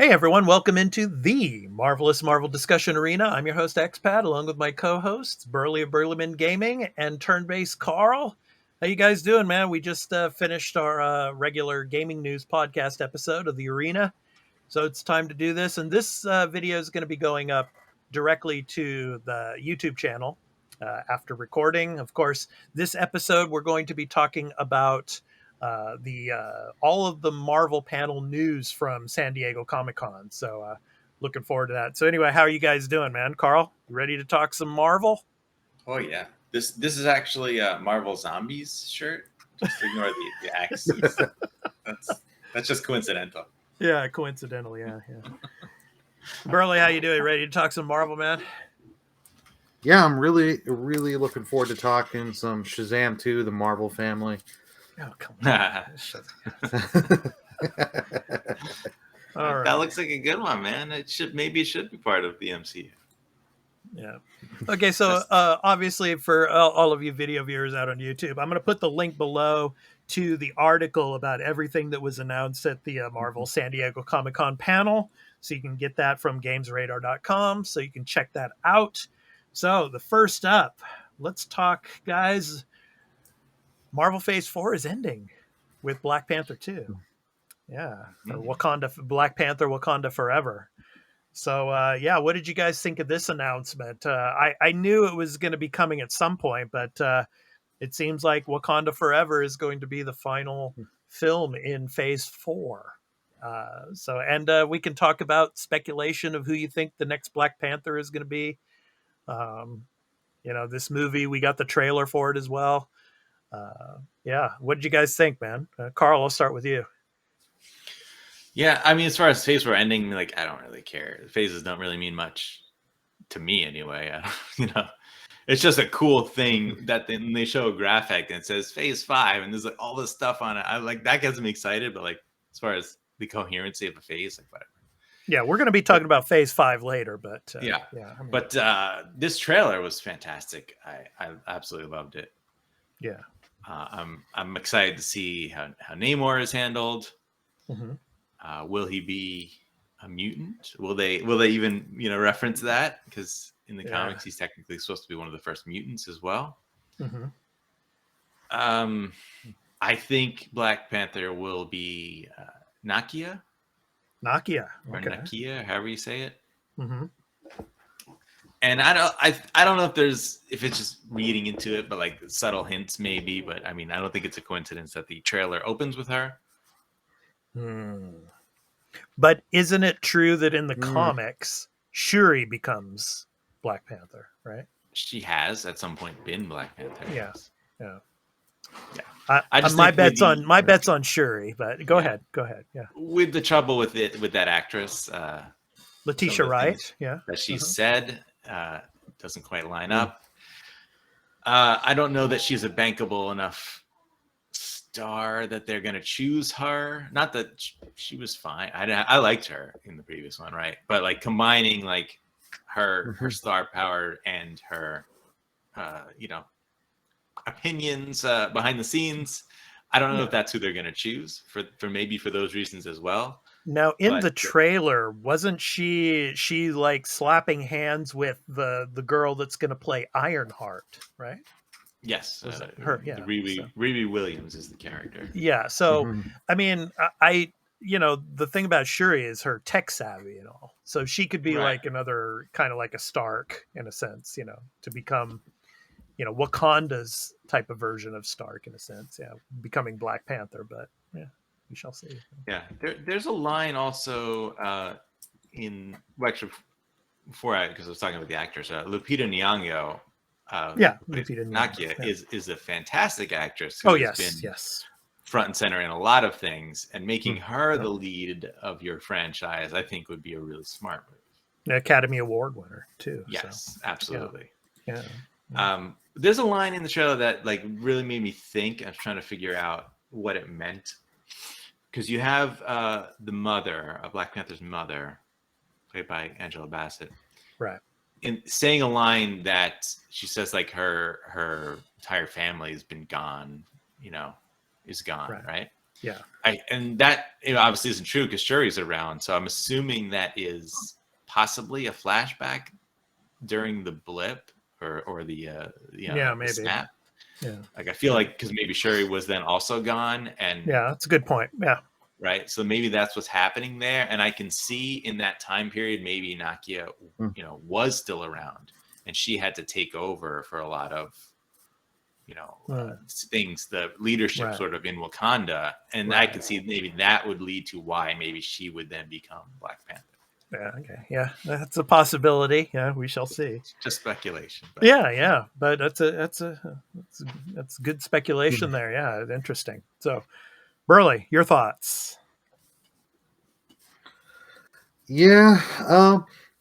Hey everyone, welcome into the Marvelous Marvel Discussion Arena. I'm your host Expat, along with my co-hosts Burley of Burlyman Gaming and Turn-Based Carl. How you guys doing, man? We just finished our regular gaming news podcast episode of the Arena, so it's time to do this. And this video is going to be going up directly to the YouTube channel after recording. Of course, this episode we're going to be talking about all of the Marvel panel news from San Diego Comic-Con. So looking forward to that. So anyway, how are you guys doing, man? Carl, you ready to talk some Marvel? Oh yeah. This is actually a Marvel Zombies shirt. Just ignore the axes. That's just coincidental. Yeah, coincidental. Yeah. Burley, how you doing? Ready to talk some Marvel, man? Yeah, I'm really looking forward to talking some Shazam 2, the Marvel family. Oh, come on. All right. That looks like a good one, man. It should be part of the MCU. Yeah. Okay, so obviously for all of you video viewers out on YouTube, I'm going to put the link below to the article about everything that was announced at the Marvel San Diego Comic-Con panel. So you can get that from gamesradar.com. So you can check that out. So the first up, let's talk, guys. Marvel Phase 4 is ending with Black Panther 2. Yeah. Or Black Panther Wakanda Forever. So, what did you guys think of this announcement? I knew it was going to be coming at some point, but it seems like Wakanda Forever is going to be the final film in Phase 4. We can talk about speculation of who you think the next Black Panther is going to be. This movie, we got the trailer for it as well. What did you guys think, man? Carl, I'll start with you. Yeah, I mean, as far as Phase 4 ending, I don't really care. Phases don't really mean much to me anyway. It's just a cool thing that they show a graphic and it says Phase 5 and there's all this stuff on it. That gets me excited, but as far as the coherency of a phase, whatever. Yeah, we're going to be talking about Phase 5 later, but But this trailer was fantastic. I absolutely loved it. Yeah. I'm excited to see how Namor is handled. Mm-hmm. Will he be a mutant? Will they even reference that? Because in the comics, he's technically supposed to be one of the first mutants as well. Mm-hmm. I think Black Panther will be Nakia. Okay. Or Nakia, however you say it. Mm-hmm. And I don't know if it's just reading into it, but subtle hints maybe. But I mean, I don't think it's a coincidence that the trailer opens with her. But isn't it true that in the comics, Shuri becomes Black Panther, right? She has at some point been Black Panther. Yeah. My bet's on Shuri, but go ahead. Yeah. With the trouble with that actress, Letitia Wright, that she said doesn't quite line up. I don't know that she's a bankable enough star that they're going to choose her. Not that she was fine. I liked her in the previous one, right? But combining her star power and her opinions behind the scenes, I don't know if that's who they're going to choose for those reasons as well. Now in the trailer, wasn't she slapping hands with the girl that's going to play Ironheart, right? Yes, her. Yeah, Riri Williams is the character. Yeah, so I mean, the thing about Shuri is her tech savvy and all, so she could be another kind of like a Stark in a sense, to become, Wakanda's type of version of Stark in a sense, becoming Black Panther. But yeah, we shall see. Yeah, there's a line also because I was talking about the actress, Lupita Nyong'o. Nakia is a fantastic actress. Who has been front and center in a lot of things, and making her the lead of your franchise, I think, would be a really smart move. An Academy Award winner too. Yes, absolutely. Yeah. There's a line in the trailer that really made me think. I was trying to figure out what it meant, because you have the mother of Black Panther's mother, played by Angela Bassett, right? In saying a line that she says her entire family has been gone, is gone, right? Yeah. And that obviously isn't true because Shuri's around. So I'm assuming that is possibly a flashback during the blip or the Yeah, the maybe. snap. Yeah. Like I feel like because maybe Shuri was then also gone, and Yeah, that's a good point. Yeah. right. So maybe that's what's happening there, and I can see in that time period maybe Nakia, was still around, and she had to take over for a lot of things, the leadership sort of in Wakanda, and I could see maybe that would lead to why maybe she would then become Black Panther. Yeah. Okay. Yeah, that's a possibility. Yeah, we shall see. It's just speculation. But. Yeah, but that's good speculation there. Yeah, interesting. So, Burley, your thoughts? Yeah,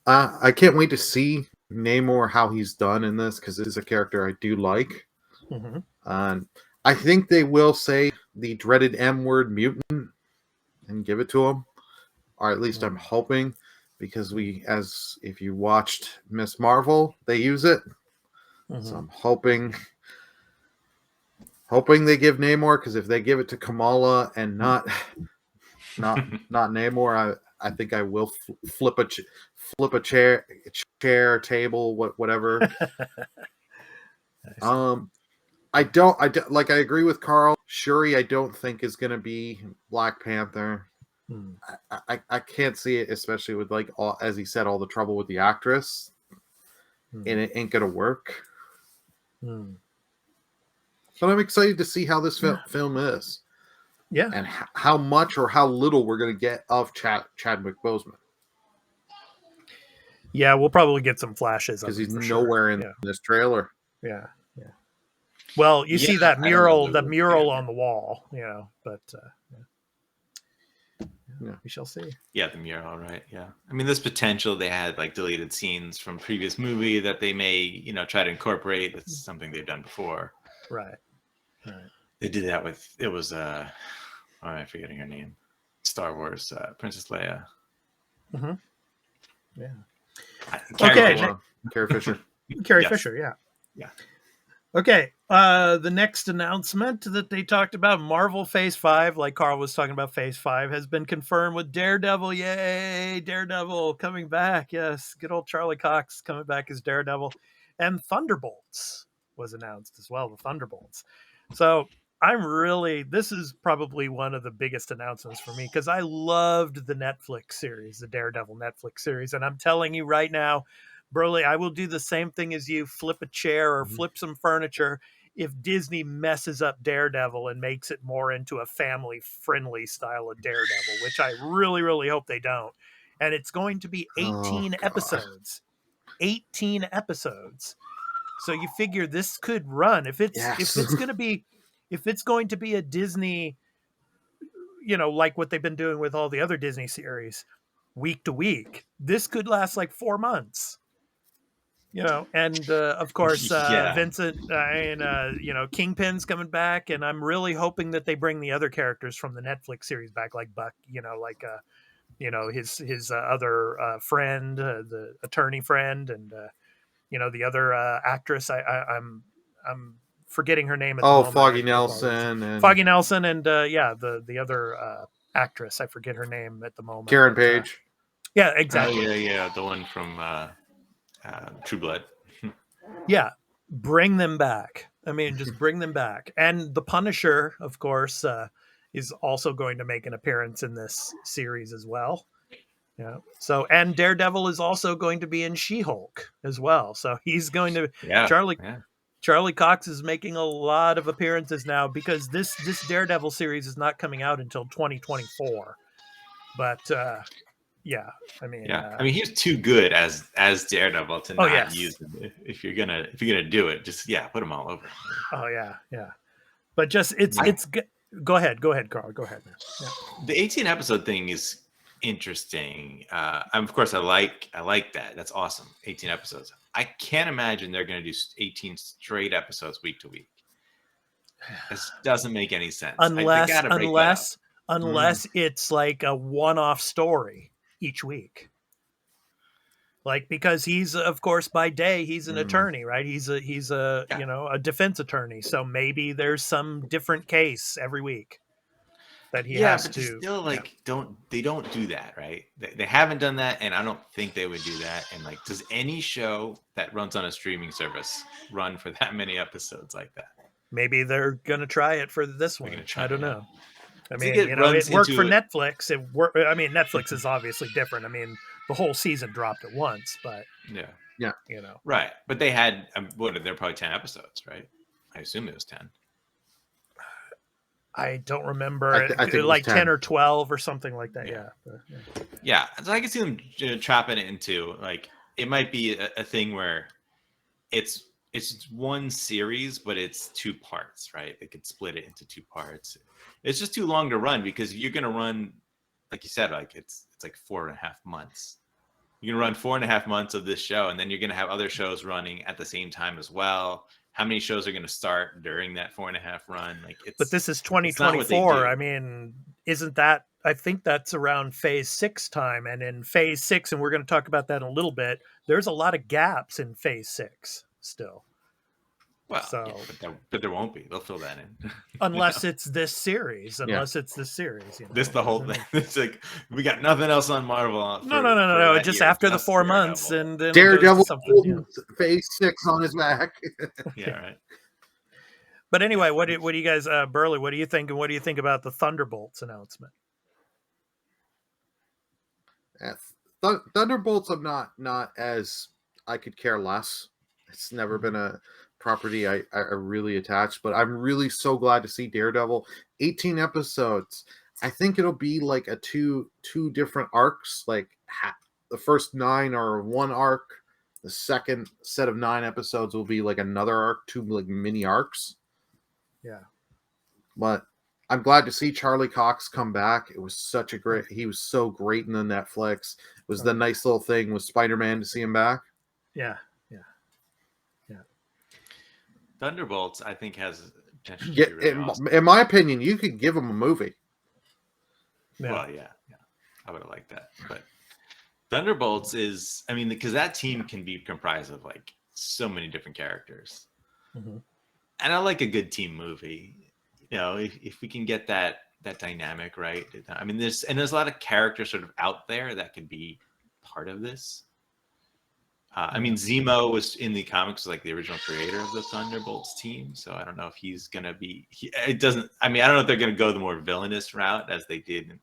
I can't wait to see Namor how he's done in this because this is a character I do like. Mm-hmm. I think they will say the dreaded M word mutant and give it to him, or at least I'm hoping, because if you watched Miss Marvel, they use it. So I'm hoping they give Namor, because if they give it to Kamala and not Namor, I think I will flip a chair, table, whatever. I don't like. I agree with Carl. Shuri, I don't think is going to be Black Panther. I can't see it, especially with as he said, all the trouble with the actress, and it ain't going to work. But I'm excited to see how this film is. Yeah, and how much or how little we're going to get of Chadwick Boseman. Yeah, we'll probably get some flashes because he's nowhere in this trailer. Yeah. Well, you see that mural, on the wall, but we shall see. Yeah, the mural, right? Yeah, I mean, there's potential. They had like deleted scenes from previous movie that they may, try to incorporate. That's something they've done before. Right. They did that with I'm forgetting her name. Star Wars, Princess Leia. Mm-hmm. Yeah. Carrie Fisher. Carrie Fisher, yeah. Okay, the next announcement that they talked about, Marvel Phase 5, like Carl was talking about, Phase 5 has been confirmed with Daredevil. Yay, Daredevil coming back. Yes, good old Charlie Cox coming back as Daredevil. And Thunderbolts was announced as well, the Thunderbolts. So this is probably one of the biggest announcements for me because I loved the Netflix series, the Daredevil Netflix series. And I'm telling you right now, Burley, I will do the same thing as you, flip a chair or flip some furniture if Disney messes up Daredevil and makes it more into a family-friendly style of Daredevil, which I really, really hope they don't. And it's going to be 18 episodes. 18 episodes. So you figure this could run. If it's going to be a Disney, like what they've been doing with all the other Disney series, week to week, this could last like 4 months. And of course, Vincent and Kingpin's coming back, and I'm really hoping that they bring the other characters from the Netflix series back, like Buck, his other friend, the attorney friend, and the other actress. I'm forgetting her name at the moment. Foggy Nelson and the other actress. I forget her name at the moment. Karen Page. Yeah, exactly. Yeah, the one from True Blood. Yeah, bring them back. I mean, just bring them back. And the Punisher, of course, is also going to make an appearance in this series as well. Yeah. So, and Daredevil is also going to be in She-Hulk as well. So he's going to Charlie Cox is making a lot of appearances now because this Daredevil series is not coming out until 2024. But I mean, he's too good as Daredevil to not use him. If you're gonna do it, just put him all over. Oh yeah. But just it's go ahead, Carl. Go ahead, man. Yeah. The 18 episode thing is interesting. Of course, I like that. That's awesome. 18 episodes. I can't imagine they're going to do 18 straight episodes week to week. This doesn't make any sense. Unless it's like a one-off story each week. Like, because he's, of course, by day he's an attorney, right? He's a a defense attorney. So maybe there's some different case every week. that he Yeah, has but to. you still yeah. don't do that, right? They haven't done that, and I don't think they would do that. And like, does any show that runs on a streaming service run for that many episodes like that? Maybe they're gonna try it for this They're one. gonna try, I don't yeah. know. I I think mean, it it runs worked for into it. Netflix. It worked. I mean, Netflix is obviously different. I mean, the whole season dropped at once, but Yeah, right. But they had they're probably 10 episodes, right? I assume it was 10. I don't remember. I think it was like 10. 10 or 12 or something like that. Yeah. Yeah. So I can see them trapping it into like it might be a thing where it's one series, but it's 2 parts, right? They could split it into 2 parts. It's just too long to run because you're gonna run, like you said, like it's like 4.5 months. You're gonna run 4.5 months of this show, and then you're gonna have other shows running at the same time as well. How many shows are gonna start during that 4.5 run? Like, but this is it's not what they 2024. do. I mean, isn't that? I think that's around Phase 6 time, and in Phase 6, and we're going to talk about that in a little bit. There's a lot of gaps in Phase 6 still. Well, so, but there won't be. They'll fill that in. Unless it's this series. It's this series. This the whole thing. It's like we got nothing else on Marvel. No. Just after the 4 months, and then Daredevil something. Phase 6 on his back. Yeah, right. But anyway, what do you guys, Burley? What do you think? And what do you think about the Thunderbolts announcement? Thunderbolts, I'm not as I could care less. It's never been a property I really attached, but I'm really so glad to see Daredevil. 18 episodes. I think it'll be like a two different arcs. Like the first 9 are one arc. The second set of 9 episodes will be like another arc, 2 like mini arcs. Yeah. But I'm glad to see Charlie Cox come back. It was he was so great in the Netflix. It was the nice little thing with Spider-Man to see him back. Yeah. Thunderbolts, I think, has potential. Yeah, to be really awesome. in my opinion, you could give him a movie. Yeah. Well, yeah, I would have liked that. But Thunderbolts is, I mean, because that team can be comprised of like so many different characters, and I like a good team movie. You know, if we can get that dynamic right. I mean, there's a lot of characters sort of out there that could be part of this. I mean, Zemo was in the comics like the original creator of the Thunderbolts team, so I don't know if he's gonna be. I don't know if they're gonna go the more villainous route as they did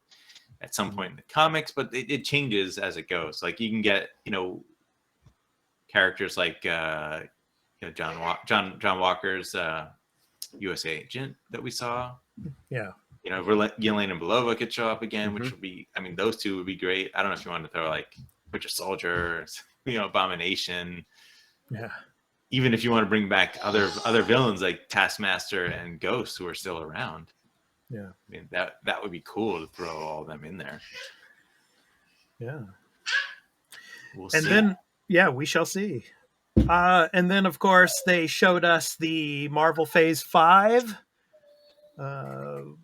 at some point in the comics, but it changes as it goes. Like you can get characters like John Walker's USA agent that we saw. Yeah. Yelena Belova could show up again, which would be. I mean, those two would be great. I don't know if you want to throw like Winter Soldier. Abomination. Yeah. Even if you want to bring back other villains like Taskmaster and Ghost who are still around. Yeah. I mean that would be cool to throw all of them in there. Yeah. We'll and see. Then we shall see. And then of course they showed us the Marvel Phase 5. Kind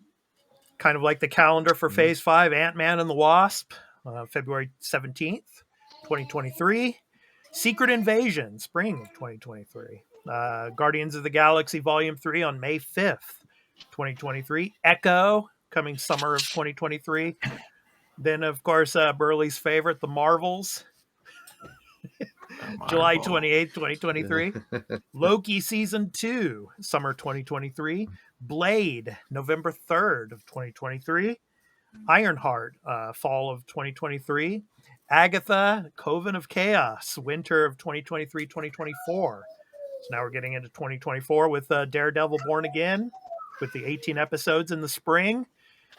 of like the calendar for Phase 5, Ant-Man and the Wasp, February 17th. 2023, Secret Invasion, spring of 2023, Guardians of the Galaxy Volume 3 on May 5th, 2023, Echo coming summer of 2023. Then, of course, Burley's favorite, The Marvels, July 28th, 2023, Loki Season 2, summer 2023, Blade, November 3rd of 2023, Ironheart, fall of 2023, Agatha, Coven of Chaos, winter of 2023-2024. So now we're getting into 2024 with Daredevil Born Again, with the 18 episodes in the spring.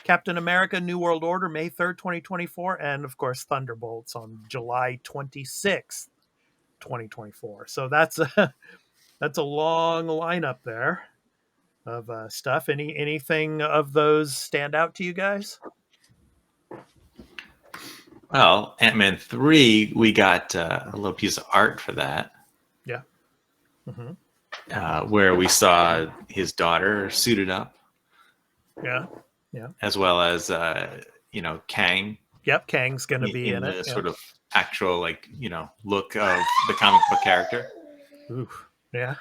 Captain America, New World Order, May 3rd, 2024. And, of course, Thunderbolts on July 26th, 2024. So that's a long lineup there of stuff. Anything of those stand out to you guys? Well, Ant-Man 3, we got a little piece of art for that. Yeah. Where we saw his daughter suited up. Yeah. As well as, Kang. Yep, Kang's going to be in it. Sort of actual, look of the comic book character. Ooh, yeah.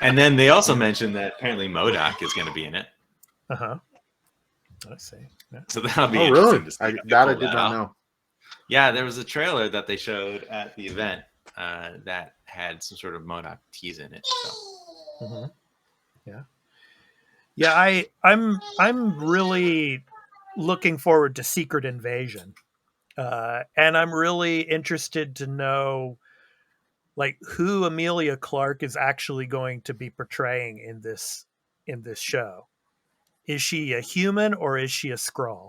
And then they also mentioned that apparently MODOK is going to be in it. Uh-huh. I see. Yeah. So that'll be Oh, interesting really? to see how they I pull did that not off. know. Yeah, there was a trailer that they showed at the event that had some sort of MODOK tease in it. So. Mm-hmm. Yeah. I'm really looking forward to Secret Invasion, and I'm really interested to know like who Amelia Clark is actually going to be portraying in this show. Is she a human or is she a Skrull?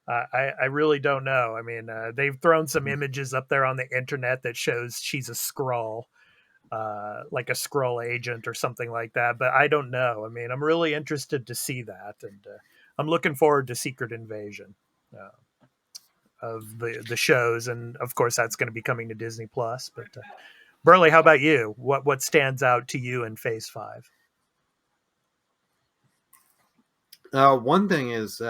I really don't know. I mean, they've thrown some images up there on the internet that shows she's a Skrull, like a Skrull agent or something like that. But I don't know. I mean, I'm really interested to see that, and I'm looking forward to Secret Invasion of the shows, and of course that's going to be coming to Disney Plus. But Burley, how about you? What stands out to you in Phase 5? One thing is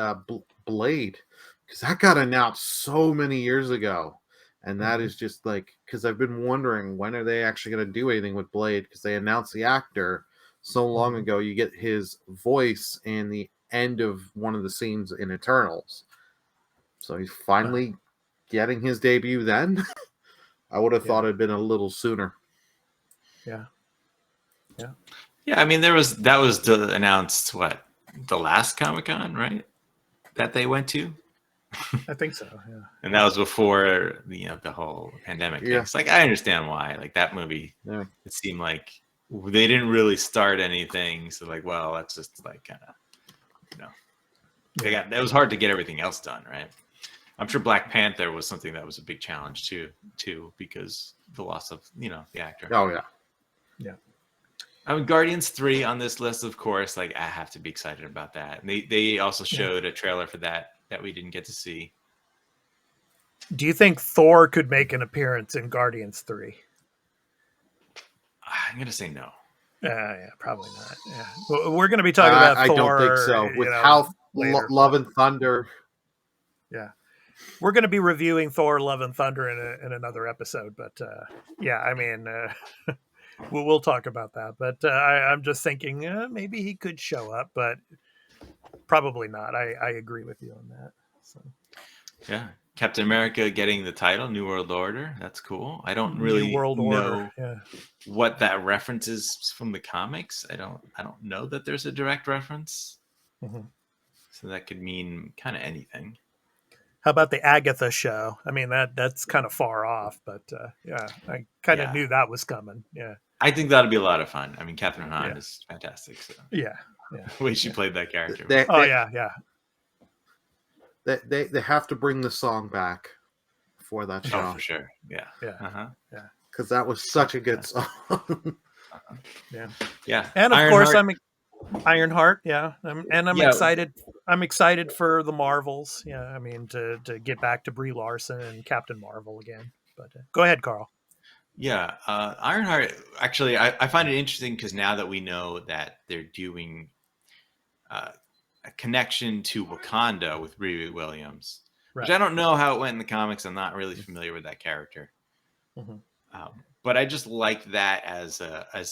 Blade, because that got announced so many years ago, and that is just like because I've been wondering when are they actually going to do anything with Blade because they announced the actor so long ago. You get his voice in the end of one of the scenes in Eternals, so he's finally getting his debut. Then I would have thought it'd been a little sooner. Yeah. Yeah, I mean, that was announced the last Comic-Con, right? That they went to, I think so. Yeah. and that was before the whole pandemic thing. Yeah. It's like I understand why. Like that movie, Yeah. it seemed like they didn't really start anything. So like, well, that's just like kind of, it was hard to get everything else done, right? I'm sure Black Panther was something that was a big challenge too, because the loss of the actor. Oh yeah. Yeah. I mean, Guardians 3 on this list, of course. Like, I have to be excited about that. And they also showed a trailer for that we didn't get to see. Do you think Thor could make an appearance in Guardians 3? I'm gonna say no. Yeah, probably not. Yeah, we're going to be talking about I Thor. don't think so. With how later, Love and Thunder. Yeah, we're going to be reviewing Thor: Love and Thunder in another episode. But yeah, I mean, we'll talk about that. But I'm just thinking maybe he could show up, but probably not. I agree with you on that. So. Yeah, Captain America getting the title, New World Order. That's cool. I don't really know what that reference is from the comics. I don't know that there's a direct reference. So that could mean kind of anything. How about the Agatha show? I mean, that's kind of far off, but yeah, I kind of knew that was coming. Yeah, I think that'll be a lot of fun. I mean, Catherine Hahn is fantastic. So. Yeah. The way she played that character. Yeah. They have to bring the song back for that show. Oh, for sure. Yeah. Because that was such a good song. Yeah. And of course, Ironheart. Yeah. I'm excited. I'm excited for the Marvels. Yeah. I mean, to get back to Brie Larson and Captain Marvel again. But go ahead, Carl. Yeah. Ironheart, actually, I find it interesting because now that we know that they're doing a connection to Wakanda with Riri Williams, which I don't know how it went in the comics. I'm not really familiar with that character. But I just like that as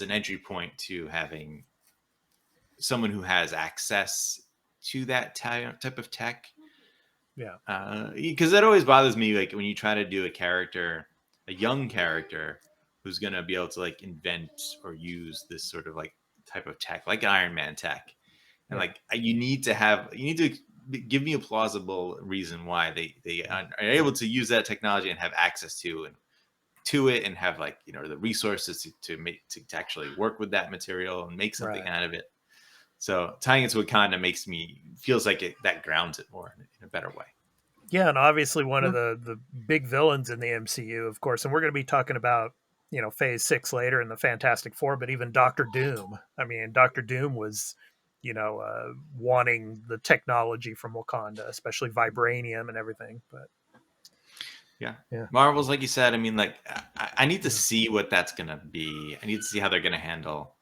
an entry point to having someone who has access to that type of tech. Yeah. Because that always bothers me, like when you try to do a young character who's going to be able to like invent or use this sort of like type of tech, like Iron Man tech. And like you need to give me a plausible reason why they are able to use that technology and have access to it and have like the resources to actually work with that material and make something out of it. So tying it to Wakanda feels like that grounds it more in a better way. Yeah, and obviously one of the big villains in the MCU, of course, and we're going to be talking about Phase 6 later in the Fantastic Four, but even Doctor Doom. I mean, Doctor Doom was wanting the technology from Wakanda, especially vibranium and everything. But yeah. Marvel's, like you said, I mean, like I need to see what that's gonna be. I need to see how they're gonna handle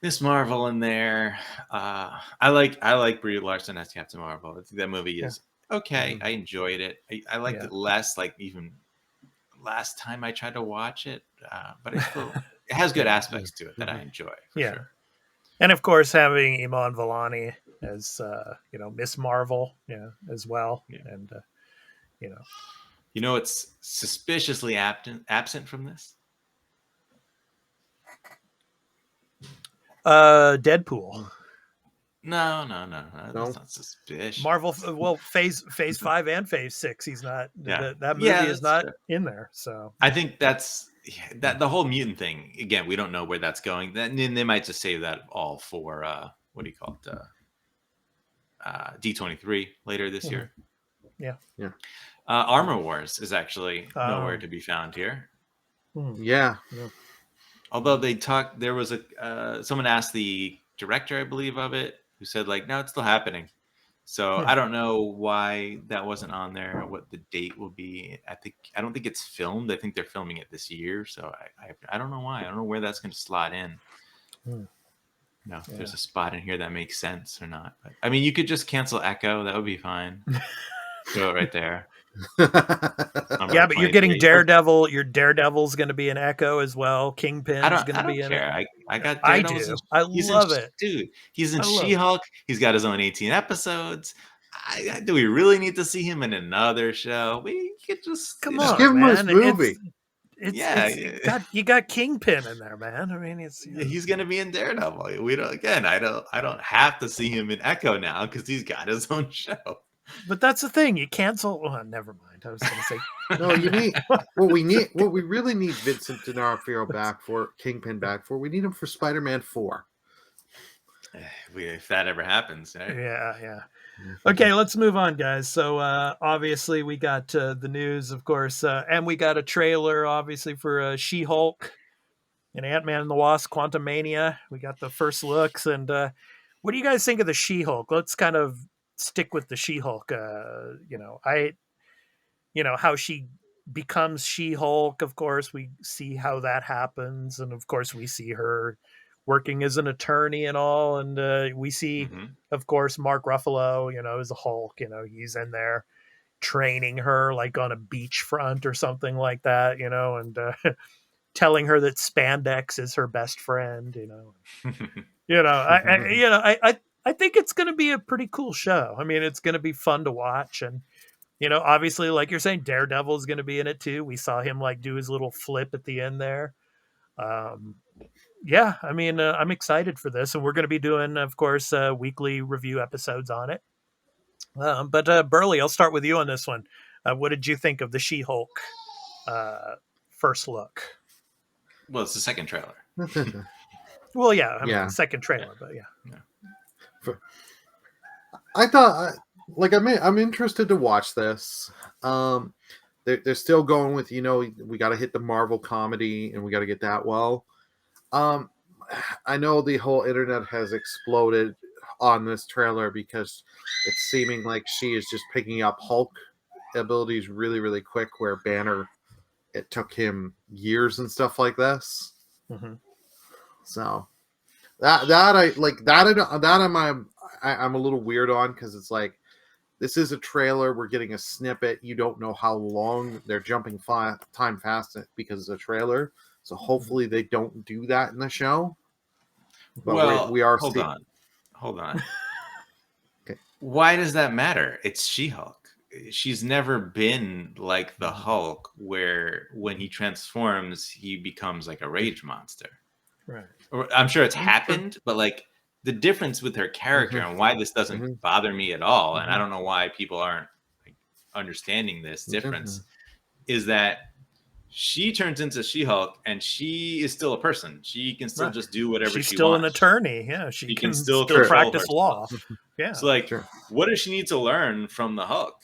Miss Marvel in there. I like Brie Larson as Captain Marvel. I think that movie is okay. I enjoyed it. I liked it less, like even last time I tried to watch it, but it has good aspects to it that I enjoy for sure. And of course, having Iman Vellani as Miss Marvel, as well, Yeah. and It's suspiciously absent from this. Deadpool. No, No? that's not suspicious. Marvel, well, phase 5 and phase 6, he's not. Yeah. That movie is that's not true. in there. So I think that's that the whole mutant thing. Again, we don't know where that's going. Then they might just save that all for what do you call it? D23 later this year. Yeah. Armor Wars is actually nowhere to be found here. Yeah. Although there was someone asked the director, I believe, of it, who said like, no, it's still happening. So I don't know why that wasn't on there. What the date will be? I don't think it's filmed. I think they're filming it this year. So I don't know why. I don't know where that's going to slot in. No, if there's a spot in here that makes sense or not. But, I mean, you could just cancel Echo. That would be fine. Go right there. Yeah, but you're getting Daredevil. Your Daredevil's going to be an Echo as well. Kingpin's going to be in it. I got I Daredevil. do. I love it. Dude, he's in She-Hulk. He's got his own 18 episodes. Do we really need to see him in another show? We could just come on, give him man. his movie. You got Kingpin in there, man. I mean, he's gonna be in Daredevil. We don't. Again, I don't have to see him in Echo now because he's got his own show. But that's the thing. You cancel. Oh, never mind. I was going to say. No, you need what we really need Vincent D'Onofrio back for, Kingpin back for. We need him for Spider-Man 4. If that ever happens, right? Yeah. Okay, let's move on, guys. So obviously we got the news, of course, and we got a trailer, obviously, for She-Hulk and Ant-Man and the Wasp: Quantumania. We got the first looks, and what do you guys think of the She-Hulk? Let's kind of stick with the She-Hulk. How she becomes She-Hulk. Of course, we see how that happens, and of course, we see her working as an attorney and all, and we see, of course, Mark Ruffalo, as a Hulk. He's in there training her like on a beachfront or something like that, and telling her that spandex is her best friend. I think it's going to be a pretty cool show. I mean, it's going to be fun to watch, and obviously, like you're saying, Daredevil is going to be in it too. We saw him like do his little flip at the end there. Yeah, I mean, I'm excited for this, and we're going to be doing, of course, weekly review episodes on it. But Burley, I'll start with you on this one. What did you think of the She-Hulk first look? Well, it's the second trailer. Well, yeah, I mean, second trailer, but yeah. I thought, I'm interested to watch this. They're still going with, we got to hit the Marvel comedy, and we got to get that well. I know the whole internet has exploded on this trailer because it's seeming like she is just picking up Hulk abilities really, really quick, where Banner, it took him years and stuff like this. So I'm a little weird on, because it's like, this is a trailer. We're getting a snippet. You don't know how long they're jumping time fast because it's a trailer. So hopefully they don't do that in the show. But we are. Hold on. Okay. Why does that matter? It's She-Hulk. She's never been like the Hulk, where when he transforms, he becomes like a rage monster. Right. I'm sure it's happened, but like the difference with her character and why this doesn't bother me at all, and I don't know why people aren't like understanding this difference, is that she turns into She-Hulk, and she is still a person. She can still just do whatever she wants. She's still an attorney. Yeah, she can still practice law. Yeah. So, what does she need to learn from the Hulk?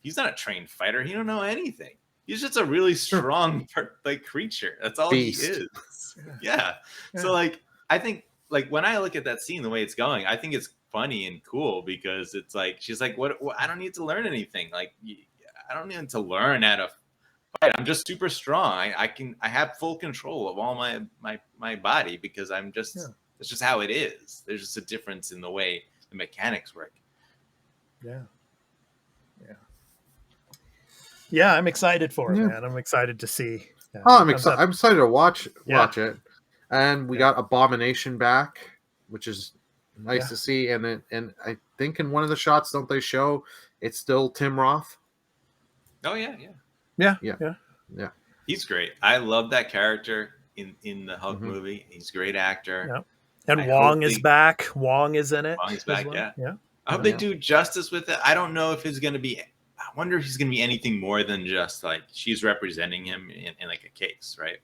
He's not a trained fighter. He don't know anything. He's just a really strong creature. That's all he is. Yeah. So, I think, when I look at that scene, the way it's going, I think it's funny and cool, because it's like, she's like, what I don't need to learn anything. I don't need to learn how to fight. I'm just super strong. I have full control of all my body, because I'm just, it's just how it is. There's just a difference in the way the mechanics work. Yeah, I'm excited for it, man. I'm excited to see. I'm excited to watch it. And we got Abomination back, which is nice to see. And I think in one of the shots, don't they show it's still Tim Roth? Oh yeah. Yeah. He's great. I love that character in the Hulk Mhm. movie. He's a great actor. Yeah. And I Wong hope is they- back. Wong is in it. Wong is as back, well. yeah. Yeah. I hope Yeah. they do justice with it. I don't know if it's going to be. I wonder if he's going to be anything more than just like she's representing him in like a case, right?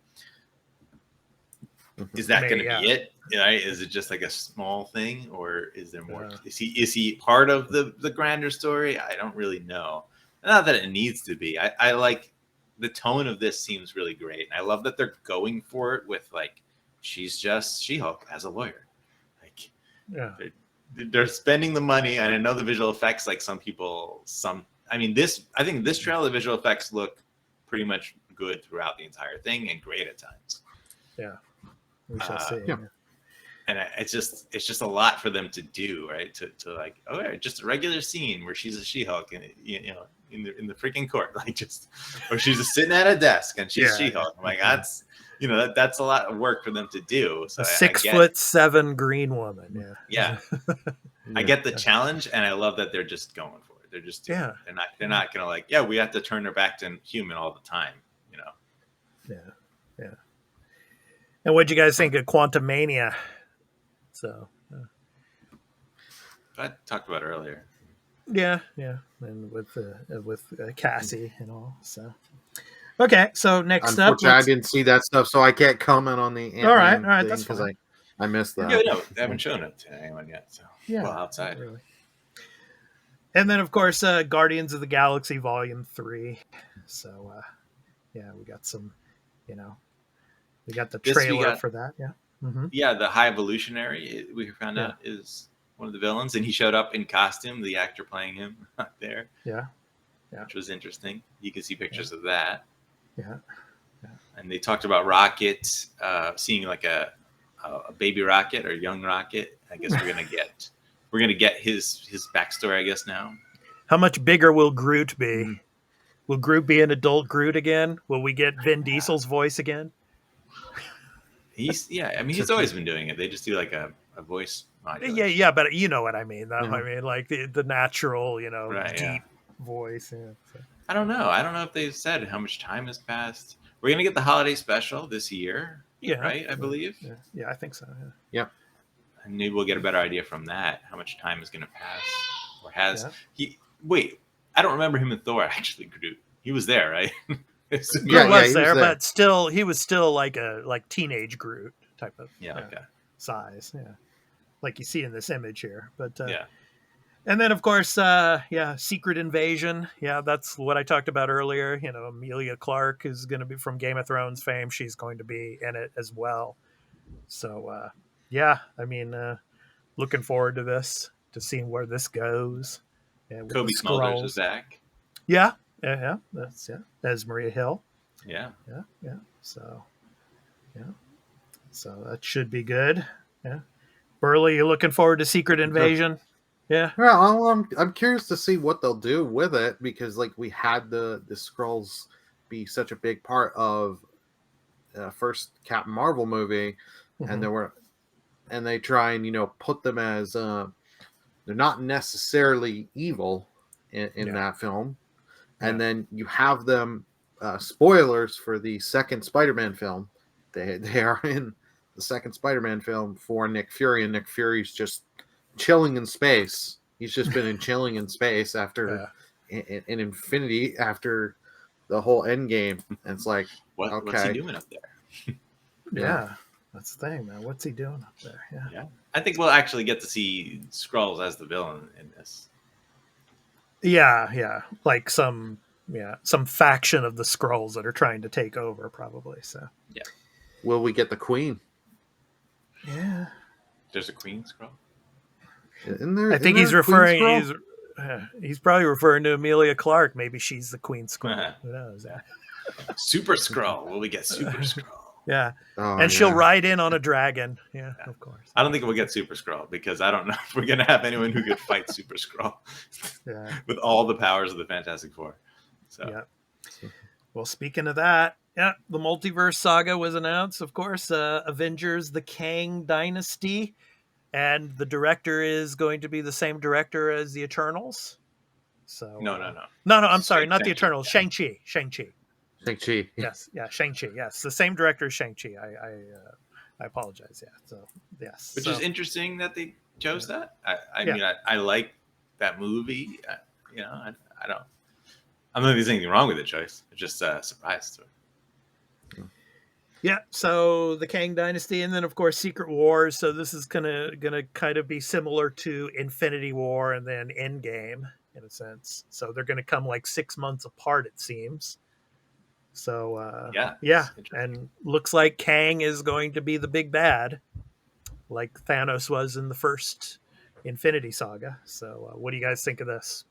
Is that going to Yeah. be it? Right? Is it just like a small thing, or is there more? Yeah. Is he part of the grander story? I don't really know. Not that it needs to be. I like the tone of this seems really great. And I love that they're going for it with like she's just She-Hulk as a lawyer. Like Yeah. they're spending the money, and I know the visual effects. Like I think this trailer, the visual effects look pretty much good throughout the entire thing and great at times. Yeah. We shall see. yeah. And it's just a lot for them to do, right? To like, oh yeah, just a regular scene where she's a She-Hulk and in the freaking court, like or she's just sitting at a desk and she's She-Hulk. I'm like, that's that's a lot of work for them to do. So a 6'7" green woman. Yeah. I get the challenge, and I love that they're just going for it. They're just they're not gonna like, we have to turn her back to human all the time, Yeah. And what'd you guys think of Quantumania? So I talked about earlier. yeah, and with Cassie and all. So okay, so next up, Unfortunately, I didn't see that stuff, so I can't comment on the All right, that's because fine. I missed that. Yeah, no, they haven't shown it to anyone yet. So outside. Really. And then of course, Guardians of the Galaxy Volume 3. So we got some, we got the trailer for that. Yeah. Mm-hmm. Yeah, the High Evolutionary we found out is one of the villains, and he showed up in costume. The actor playing him there. Yeah. Which was interesting. You can see pictures of that. Yeah. And they talked about Rocket, seeing like a baby Rocket or young Rocket. I guess we're gonna get his backstory. I guess now. How much bigger will Groot be? Will Groot be an adult Groot again? Will we get Vin Diesel's voice again? He's always been doing it. They just do like a voice modulation. Yeah, but you know what I mean. I mean, like the natural, deep voice. Yeah, so. I don't know. I don't know if they've said how much time has passed. We're gonna get the holiday special this year. Yeah, right. I believe. Yeah, I think so. Yeah. And maybe we'll get a better idea from that. How much time is gonna pass, or has he? Wait, I don't remember him in Thor actually. Groot. He was there, right? He was there, but still, he was still like teenage Groot type of size. Yeah, like you see in this image here. But and then of course, Secret Invasion. Yeah, that's what I talked about earlier. Emilia Clarke is going to be from Game of Thrones fame. She's going to be in it as well. So I mean, looking forward to this, to seeing where this goes. Yeah, Kobe Smulders is back. Yeah. That's Maria Hill. Yeah. So that should be good. Yeah. Burley, you looking forward to Secret Invasion? Yeah. Well, I'm curious to see what they'll do with it, because like we had the Skrulls be such a big part of first Captain Marvel movie, and they try and put them as they're not necessarily evil in that film. And then you have them, spoilers for the second Spider-Man film. They are in the second Spider-Man film for Nick Fury, and Nick Fury's just chilling in space. He's just been chilling in space after in Infinity, after the whole Endgame. And it's like, what's he doing up there? Yeah, that's the thing, man. What's he doing up there? Yeah. I think we'll actually get to see Skrulls as the villain in this. Yeah, like some faction of the Skrulls that are trying to take over, probably. So yeah, will we get the Queen? Yeah, there's a Queen Skrull. I think he's referring. He's probably referring to Emilia Clarke. Maybe she's the Queen Skrull. Who knows? Super Skrull. Will we get Super Skrull? Yeah, and she'll ride in on a dragon. Yeah, of course. I don't think we'll get Super Skrull, because I don't know if we're gonna have anyone who could fight Super Skrull with all the powers of the Fantastic Four. So well, speaking of that, the Multiverse Saga was announced. Of course, Avengers: The Kang Dynasty. and the director is going to be the same director as the Eternals. So No. no. I'm sorry, not the Shang-Chi, Eternals. yeah. Shang-Chi. Shang-Chi. Yes, yeah, Shang-Chi. Yes, the same director as Shang-Chi. I apologize. Yeah. So yes, Which is interesting that they chose that. I Yeah. mean, I like that movie. You know, I don't think there's anything wrong with the choice. It's just surprised. Yeah, so the Kang Dynasty, and then of course Secret Wars. So this is gonna kind of be similar to Infinity War and then Endgame in a sense. So they're gonna come like 6 months apart, it seems. So yeah, and looks like Kang is going to be the big bad, like Thanos was in the first Infinity Saga. So what do you guys think of this?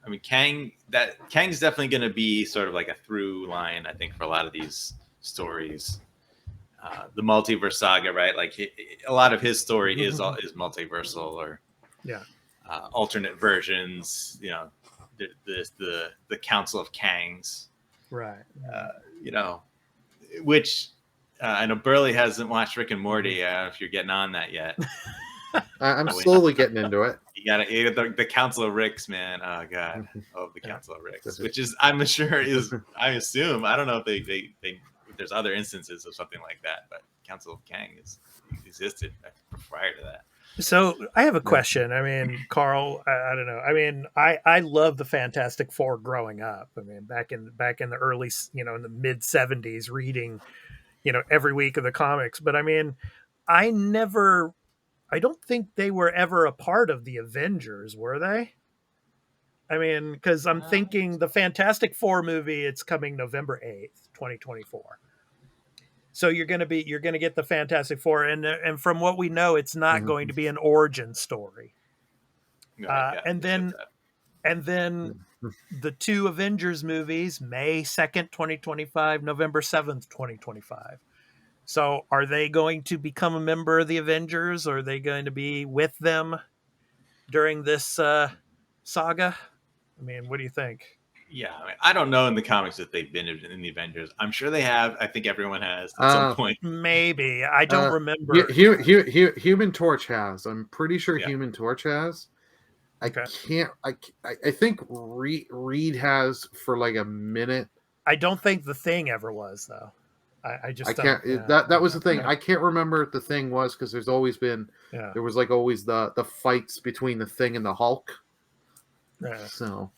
I mean, Kang's definitely going to be sort of like a through line, I think, for a lot of these stories. The Multiverse Saga, right? Like a lot of his story is multiversal or alternate versions. You know, the Council of Kangs, right? You know, which I know Burley hasn't watched Rick and Morty. If you're getting on that yet. I'm slowly getting into it. You got the Council of Ricks, man. Oh god, the Council of Ricks, which is I'm sure is I assume I don't know if they if there's other instances of something like that, but Council of Kang existed prior to that. So I have a question. I mean, Carl, I don't know. I mean, I love the Fantastic Four growing up. I mean, back in the early, in the mid 70s, reading, every week of the comics. But I mean, I don't think they were ever a part of the Avengers, were they? I mean, because I'm thinking the Fantastic Four movie, it's coming November 8th, 2024. So you're going to get the Fantastic Four, and from what we know, it's not going to be an origin story. And then the two Avengers movies, May 2nd, 2025, November 7th, 2025. So are they going to become a member of the Avengers, or are they going to be with them during this saga? I mean, what do you think? Yeah, I don't know in the comics if they've been in the Avengers. I'm sure they have. I think everyone has at some point. Maybe. I don't remember. Human Torch has. I'm pretty sure Human Torch has. I think Reed has for like a minute. I don't think the Thing ever was, though. I can't. That was the thing. I can't remember what the Thing was because there's always been there was like always the fights between the Thing and the Hulk. Yeah. So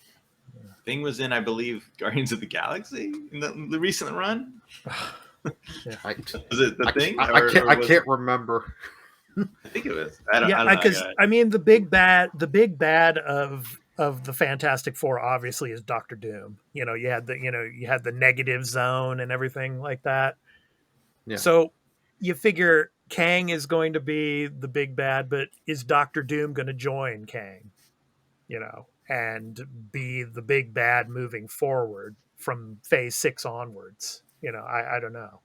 Thing was in, I believe, Guardians of the Galaxy in the recent run. Was it the Thing? I can't remember. I think it was. I don't know. Because I mean, the big bad of the Fantastic Four obviously is Doctor Doom. You had the negative zone and everything like that. Yeah. So you figure Kang is going to be the big bad, but is Doctor Doom going to join Kang? And be the big bad moving forward from Phase 6 onwards. I don't know.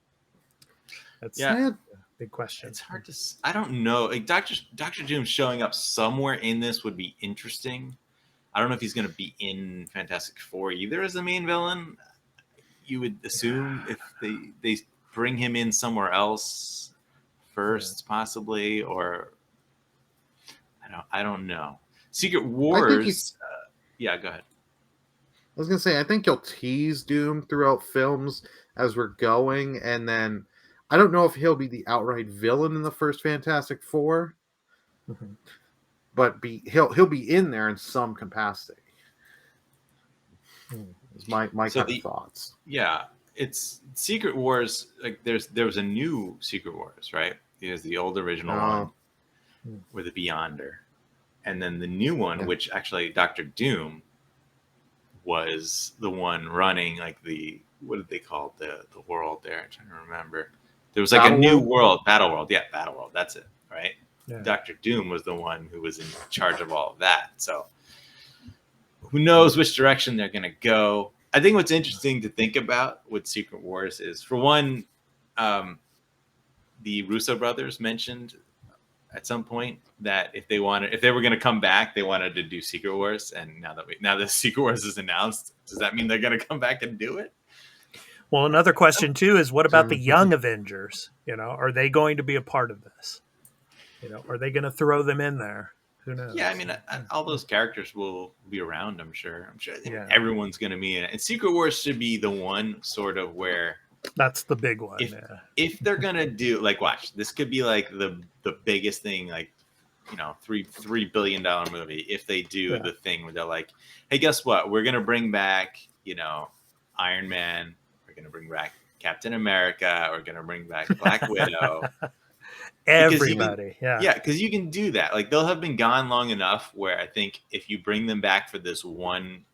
That's a big question. It's hard to. I don't know. Like Doctor Doom showing up somewhere in this would be interesting. I don't know if he's going to be in Fantastic Four either as the main villain. You would assume if they bring him in somewhere else first, possibly, or I don't know. Secret Wars. Yeah, go ahead. I was gonna say I think you'll tease Doom throughout films as we're going, and then I don't know if he'll be the outright villain in the first Fantastic Four, but he'll be in there in some capacity. Is my kind of thoughts. Yeah, it's Secret Wars. Like there was a new Secret Wars, right? There's the old original one with the Beyonder, and then the new one, which actually Doctor Doom was the one running, like what did they call the world there? I'm trying to remember. There was like a new world, Battle World. Yeah, Battle World. That's it, right? Yeah. Doctor Doom was the one who was in charge of all of that. So who knows which direction they're going to go. I think what's interesting to think about with Secret Wars is, for one, the Russo brothers mentioned at some point that if they were going to come back, they wanted to do Secret Wars. And now that Secret Wars is announced, does that mean they're going to come back and do it? Well, another question too is what about the young Avengers? You know, are they going to be a part of this? You know, are they going to throw them in there? Who knows? Yeah, I mean, all those characters will be around. I'm sure. Yeah. Everyone's going to be in it. And Secret Wars should be the one sort of where that's the big one. If they're gonna do like, watch, this could be like the biggest thing, like, you know, $3 billion movie. If they do the thing where they're like, hey, guess what? We're gonna bring back, you know, Iron Man. We're gonna bring back Captain America. We're gonna bring back Black Widow. Everybody, yeah, because you can do that. Like, they'll have been gone long enough where I think if you bring them back for this one,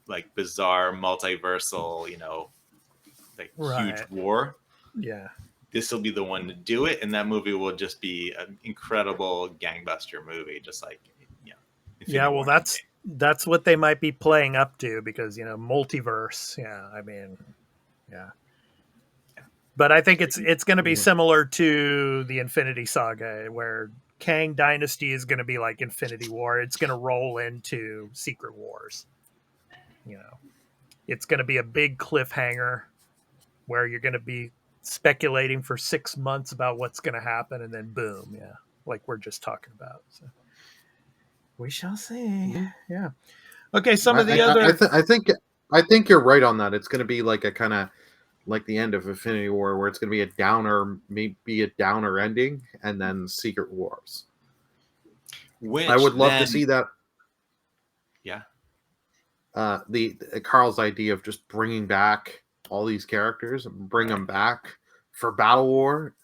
like, bizarre multiversal, you know, like huge war, this will be the one to do it, and that movie will just be an incredible gangbuster movie, just like, you know, well, that's what they might be playing up to, because, you know, multiverse. I mean, but I think it's going to be similar to the Infinity Saga, where Kang Dynasty is going to be like Infinity War. It's going to roll into Secret Wars. You know, it's going to be a big cliffhanger where you're going to be speculating for 6 months about what's going to happen, and then boom, like we're just talking about. So we shall see. Yeah. Okay, some of the other. I think you're right on that. It's going to be like a kind of like the end of Infinity War, where it's going to be a downer, maybe a downer ending, and then Secret Wars. Which I would love to see that. Yeah. The Carl's idea of just bringing back all these characters and bring them back for Battle War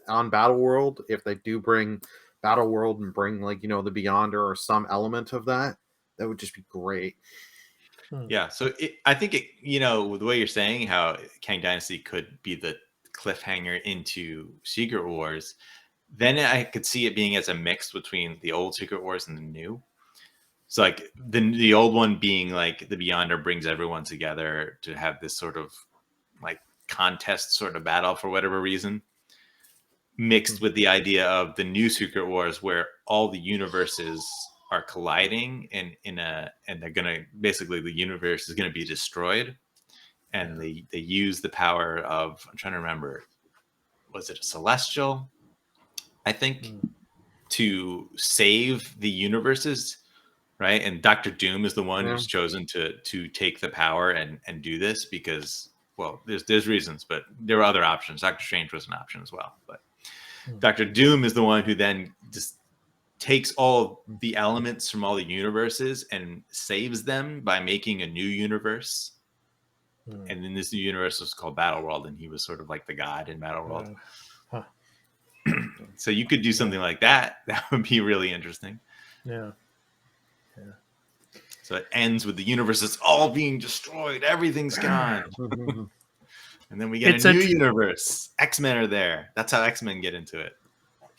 on Battle World. If they do bring Battle World and bring, like, you know, the Beyonder or some element of that, that would just be great. Yeah, so I think it, you know, the way you're saying how Kang Dynasty could be the cliffhanger into Secret Wars, then I could see it being as a mix between the old Secret Wars and the new. So like the old one being like the Beyonder brings everyone together to have this sort of like contest sort of battle for whatever reason, mixed with the idea of the new Secret Wars where all the universes are colliding and they're gonna, basically the universe is gonna be destroyed, and they use the power of, I'm trying to remember, was it a celestial, I think, to save the universes, right? And Dr. Doom is the one who's chosen to take the power and do this because, well, there's reasons, but there were other options. Doctor Strange was an option as well, but Dr. Doom is the one who then just takes all the elements from all the universes and saves them by making a new universe. And then this new universe was called Battle World, and he was sort of like the god in Battle World. So you could do something like that. That would be really interesting. Yeah. So it ends with the universes all being destroyed. Everything's gone. And then we get a new universe. X-Men are there. That's how X-Men get into it.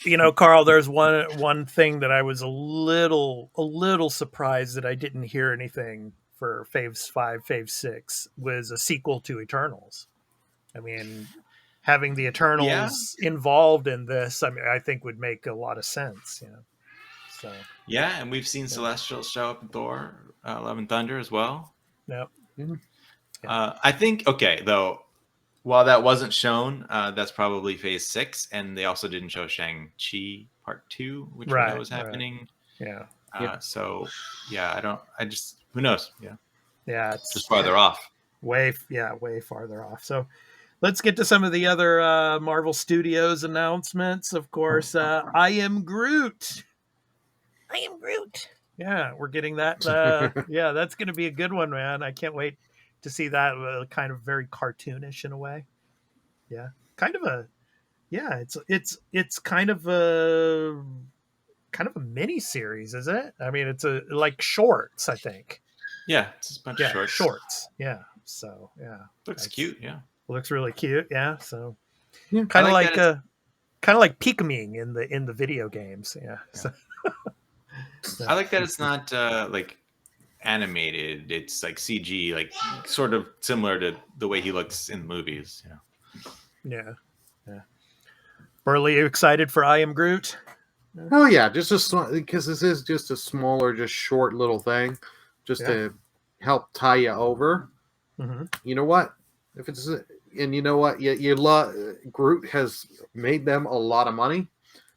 You know, Carl, there's one thing that I was a little surprised that I didn't hear anything for Phase 5, Phase 6 was a sequel to Eternals. I mean, having the Eternals involved in this, I mean, I think would make a lot of sense. You know, so yeah, and we've seen Celestials show up in Thor: Love and Thunder as well. Yep. I think though. While that wasn't shown, that's probably Phase 6, and they also didn't show Shang-Chi Part 2, which we know was happening. So, yeah, who knows? Yeah, it's just farther off. Way farther off. So let's get to some of the other Marvel Studios announcements. Of course, I Am Groot. Yeah, we're getting that. That's going to be a good one, man. I can't wait to see that kind of very cartoonish in a way. Yeah. Kind of a, it's kind of a mini series, is it? I mean, it's like shorts, I think. Yeah. It's a bunch of shorts. Yeah. So, yeah. Looks cute. Yeah. Looks really cute. Yeah. So kind of like Pikmin in the video games. Yeah. So. I like that it's not like animated. It's like CG, like sort of similar to the way he looks in movies. Yeah. Burley, you excited for I Am Groot? Oh yeah, because this is just a smaller, just short little thing, just to help tie you over. You know what? If it's, and you know what, Groot has made them a lot of money,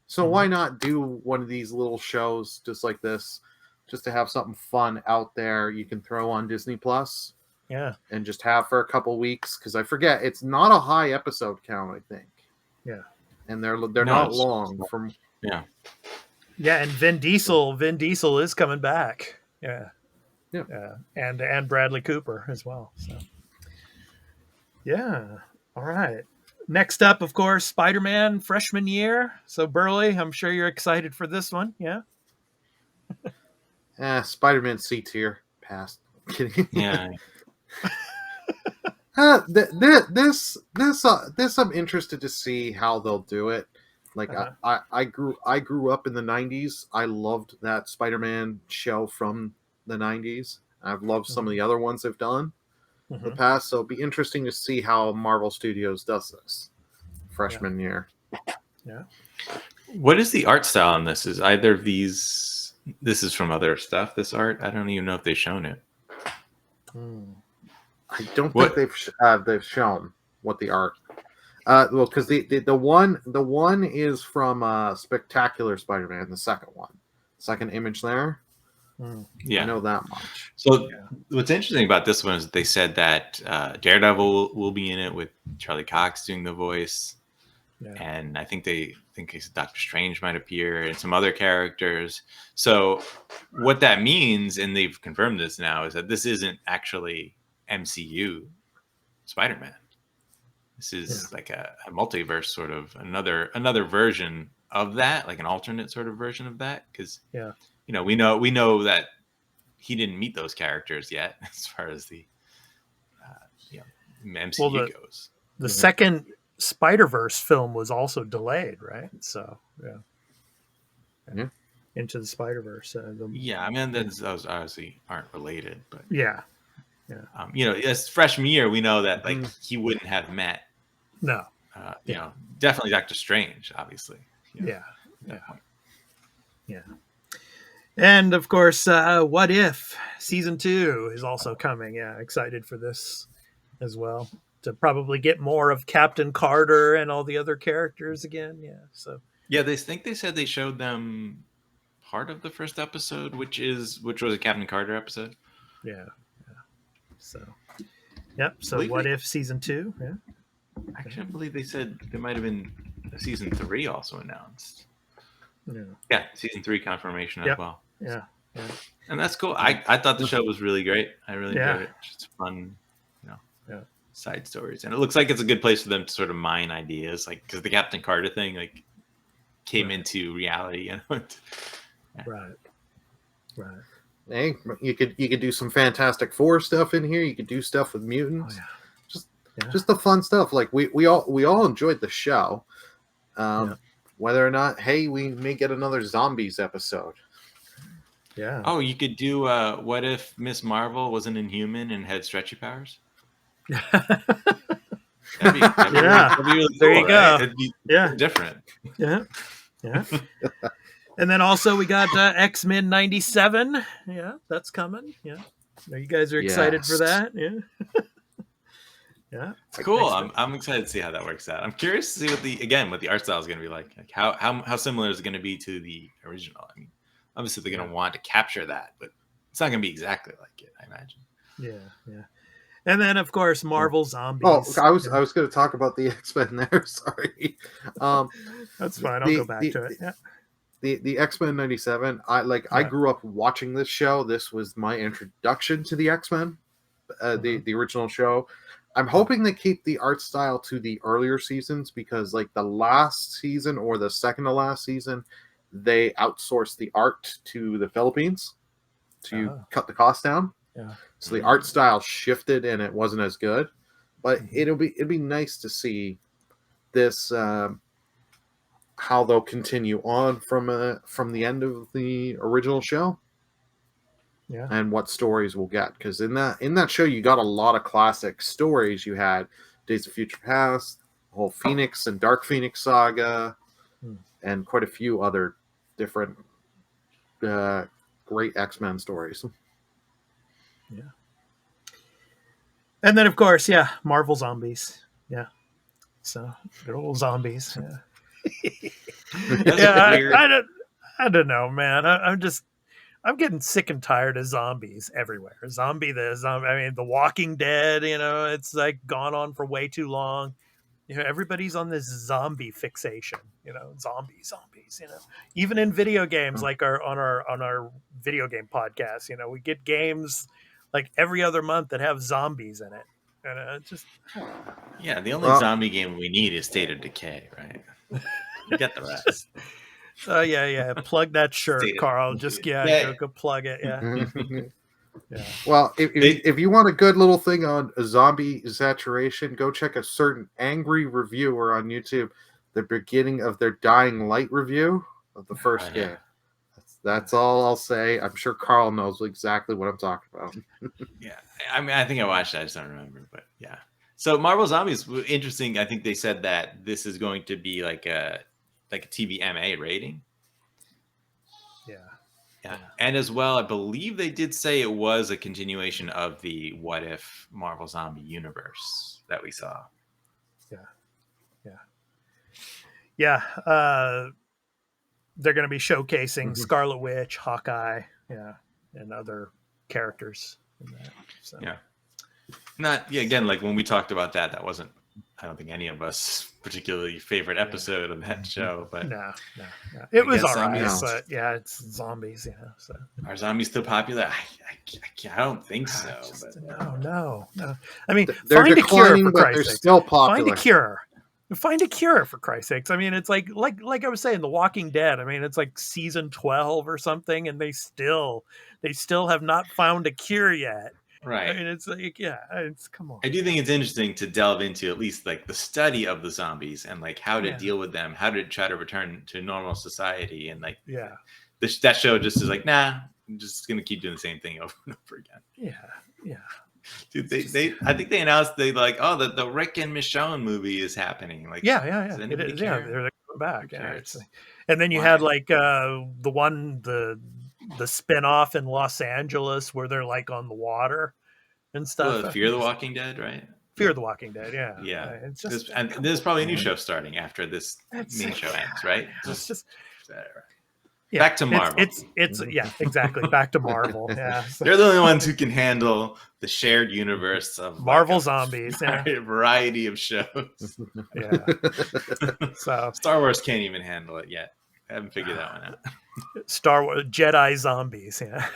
so why not do one of these little shows just like this, just to have something fun out there you can throw on Disney Plus, and just have for a couple weeks, because I forget it's not a high episode count, I think. And they're not long from. Yeah, and Vin Diesel is coming back. Yeah. And Bradley Cooper as well. So yeah, all right. Next up, of course, Spider-Man freshman year. So Burley, I'm sure you're excited for this one. Yeah. Spider-Man C tier passed. Kidding. Yeah. This I'm interested to see how they'll do it. Like I grew up in the 90s. I loved that Spider-Man show from the 90s. I've loved some of the other ones they've done in the past. So it'll be interesting to see how Marvel Studios does this freshman year. Yeah. What is the art style on this? Is either of these? This is from other stuff. This art, I don't even know if they've shown it. I don't think they've shown what the art. Well, because the one is from Spectacular Spider-Man, the second image there. Yeah, I know that much. So what's interesting about this one is that they said that Daredevil will be in it with Charlie Cox doing the voice, and I think Doctor Strange might appear and some other characters. So what that means, and they've confirmed this now, is that this isn't actually MCU Spider-Man. This is like a multiverse, sort of another version of that, like an alternate sort of version of that. Because we know that he didn't meet those characters yet, as far as the MCU goes. The second Spider-Verse film was also delayed, right? So Into the Spider-Verse. I mean, those obviously aren't related, but as freshman year, we know that like he wouldn't have met. No. Definitely Doctor Strange, obviously. Yeah. And of course, What If season 2 is also coming. Yeah, excited for this as well, to probably get more of Captain Carter and all the other characters again. Yeah. So they said they showed them part of the first episode, which was a Captain Carter episode. Yeah. So What If season 2? Yeah. Actually, I believe they said there might have been a season 3 also announced. Yeah, season 3 confirmation as well. Yeah. And that's cool. I thought the show was really great. I really enjoyed it. Just fun, side stories. And it looks like it's a good place for them to sort of mine ideas, like because the Captain Carter thing like came into reality. Right. Hey, you could do some Fantastic Four stuff in here. You could do stuff with mutants. Just the fun stuff. Like we all enjoyed the show. Whether or not, hey, we may get another zombies episode. Yeah. Oh, you could do what if Miss Marvel was an Inhuman and had stretchy powers? That'd be really cool, there you go. Right? It'd be different. Yeah. And then also we got X-Men 97. Yeah, that's coming. Yeah. You guys are excited for that? Yeah. It's cool. I'm excited to see how that works out. I'm curious to see what the art style is going to be like. Like how similar is it going to be to the original? I mean, obviously they're going to want to capture that, but it's not going to be exactly like it, I imagine. Yeah. And then of course Marvel Zombies. Oh, I was going to talk about the X-Men there. Sorry. That's fine. I'll go back to it. Yeah. The X-Men 97. I grew up watching this show. This was my introduction to the X-Men, the original show. I'm hoping they keep the art style to the earlier seasons, because like the last season or the second to last season, they outsourced the art to the Philippines to cut the cost down. Yeah. So the art style shifted and it wasn't as good. But it'd be nice to see this how they'll continue on from the end of the original show. Yeah. And what stories we'll get, because in that show you got a lot of classic stories. You had Days of Future Past, the whole Phoenix and Dark Phoenix saga, and quite a few other different great X-Men stories. Yeah. And then, of course, yeah, Marvel zombies. Yeah. So, good old zombies. Yeah. That's Yeah, weird. I don't know, man. I'm getting sick and tired of zombies everywhere. I mean, The Walking Dead, it's like gone on for way too long. Everybody's on this zombie fixation, zombies, even in video games, like our video game podcast, we get games like every other month that have zombies in it. And it's just, Yeah, the only Well- zombie game we need is State of Decay, right? Forget the rest. yeah. Plug that shirt, State of- Carl. Just, Yeah. go plug it. Yeah. Yeah. Well, if you want a good little thing on a zombie saturation, go check a certain angry reviewer on YouTube. The beginning of their Dying Light review of the first yeah. game. That's all I'll say. I'm sure Carl knows exactly what I'm talking about. Yeah, I mean, I think I watched it. I just don't remember, but yeah. So Marvel Zombies, interesting. I think they said that this is going to be like a TVMA rating. Yeah, and as well, I believe they did say it was a continuation of the What If Marvel Zombie universe that we saw. Yeah. They're going to be showcasing Scarlet Witch, Hawkeye, and other characters in that. So. Yeah. Again, like when we talked about that wasn't, I don't think any of us particularly favorite episode of that show, but no. It was all right, zombies. but yeah, it's zombies, so. Are zombies still popular? I don't think so. But No. I mean, They're find a cure declining, for but they're Christ's sake. still popular. Find a cure for Christ's sakes. I mean, it's like I was saying, The Walking Dead. I mean, it's like season 12 or something, and they still have not found a cure yet. Right. I mean, it's like, come on. I do think it's interesting to delve into at least like the study of the zombies and like how to deal with them, how to try to return to normal society, and like that show just is like, nah, I'm just gonna keep doing the same thing over and over again. Yeah. Dude, I think they announced the Rick and Michonne movie is happening. Like, Yeah. does It anybody is, care? they're coming back. Who Yeah, cares? and then you Why? had like the spin-off in Los Angeles where they're like on the water and stuff. Well, Fear the Walking Dead, right? Fear the Walking Dead, yeah. Yeah. It's just, And there's probably a new show starting after this main show ends, right? it's just Yeah. Back to Marvel. It's yeah, exactly. Back to Marvel. Yeah. So, They're the only ones who can handle the shared universe of Marvel like, zombies. Yeah. a variety of shows. Yeah. So Star Wars can't even handle it yet. I haven't figured that one out. Star Wars Jedi zombies. Yeah.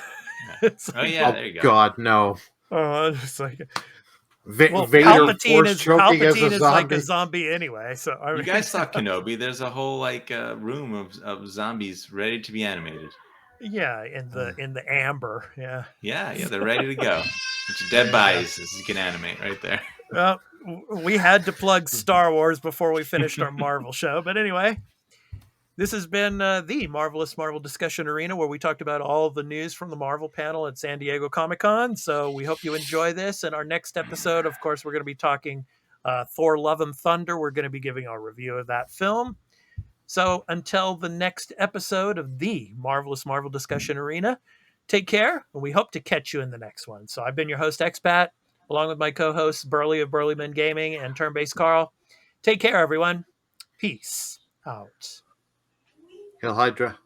It's Oh like, yeah, there you go. God, no. it's like Vader Palpatine force choking as a is like zombie. a zombie anyway. So I You mean, guys saw Kenobi. There's a whole like room of zombies ready to be animated. yeah, in the amber. Yeah. Yeah, they're ready to go. Bunch of dead bodies as you can animate right there. Well, we had to plug Star Wars before we finished our Marvel show, but anyway, this has been the Marvelous Marvel Discussion Arena, where we talked about all of the news from the Marvel panel at San Diego Comic-Con. So we hope you enjoy this. And our next episode, of course, we're going to be talking Thor: Love and Thunder. We're going to be giving our review of that film. So until the next episode of the Marvelous Marvel Discussion Arena, take care, and we hope to catch you in the next one. So I've been your host, Expat, along with my co-hosts, Burley of Burleyman Gaming and Turn-Based Carl. Take care, everyone. Peace out. Hail Hydra.